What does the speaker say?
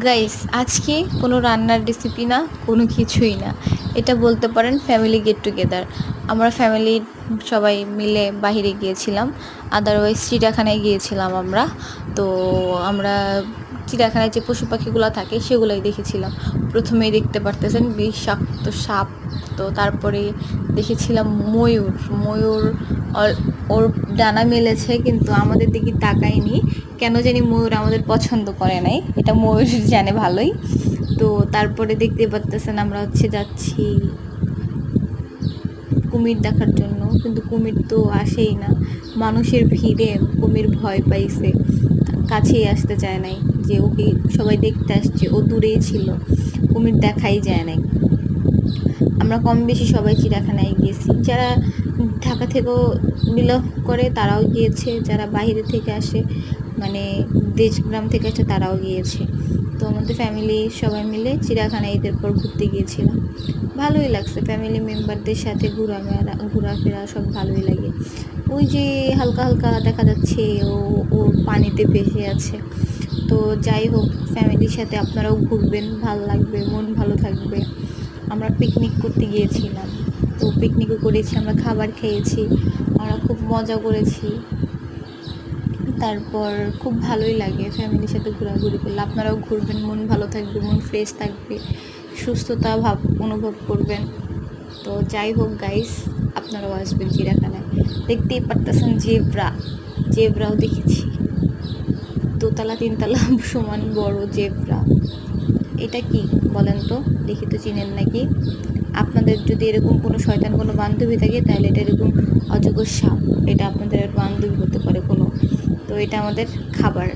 Guys, আজকে কোনো রান্নার রেসিপি না, কোনো কিছুই না। এটা বলতে পারেন ফ্যামিলি গেট টুগেদার। আমরা ফ্যামিলির সবাই মিলে বাহিরে গিয়েছিলাম, আদারওয়াইজ চিড়িয়াখানায় গিয়েছিলাম আমরা। তো আমরা চিড়িয়াখানায় যে পশু পাখিগুলো থাকে সেগুলোই দেখেছিলাম। প্রথমেই দেখতে পারতেছেন বিষাক্ত সাপ। তো তারপরে দেখেছিলাম ময়ূর। ময়ূর ওর ডানা মেলেছে, কিন্তু আমাদের দিকে তাকায়নি। কেন জানি ময়ূর আমাদের পছন্দ করে নাই, এটা ময়ূর জানে ভালোই। তো তারপরে দেখতে পারতেছেন আমরা যাচ্ছি কুমির দেখার জন্য, কিন্তু কুমির তো আসেই না। মানুষের ভিড়ে কুমির ভয় পাইছে, কাছেই আসতে চায় নাই। যে ওকে সবাই দেখতে আসছে, ও দূরেই ছিল, কুমির দেখাই যায় নাই। আমরা কম বেশি সবাই চিড়িয়াখানায় গিয়েছি। যারা ঢাকা থেকেও বিলং করে তারাও গিয়েছে, যারা বাইরে থেকে আসে মানে দেশগ্রাম থেকে আসে তারাও গিয়েছে। তো আমাদের ফ্যামিলি সবাই মিলে চিড়িয়াখানায় ঈদের পর ঘুরতে গিয়েছিলাম। ভালোই লাগছে, ফ্যামিলি মেম্বারদের সাথে ঘোরাফেরা সব ভালোই লাগে। ওই যে হালকা হালকা দেখা যাচ্ছে ওর পানিতে ভেসে আছে। তো যাই হোক, ফ্যামিলির সাথে আপনারাও ঘুরবেন, ভালো লাগবে, মন ভালো থাকবে। আমরা পিকনিক করতে গিয়েছিলাম, তো পিকনিকও করেছি, আমরা খাবার খেয়েছি, আমরা খুব মজা করেছি। তারপর খুব ভালোই লাগে ফ্যামিলির সাথে ঘোরাঘুরি করলে। আপনারাও ঘুরবেন, মন ভালো থাকবে, মন ফ্রেশ থাকবে, সুস্থতা ভাব অনুভব করবেন। তো যাই হোক গাইস, আপনারাও আসবেন চিড়িয়াখানায়। দেখতেই পারতেছেন জেব্রাও দেখেছি, দোতলা তিনতলা সমান বড় জেব্রা। এটা কি বলেন তো, দেখি তো চিনেন নাকি? আপনাদের যদি এরকম কোনো শয়তান কোনো বান্ধবী থাকে, তাহলে এটা এরকম অজগর সাপ, এটা আপনাদের বান্ধবী হতে পারে কোনো। তো এটা আমাদের খাবার।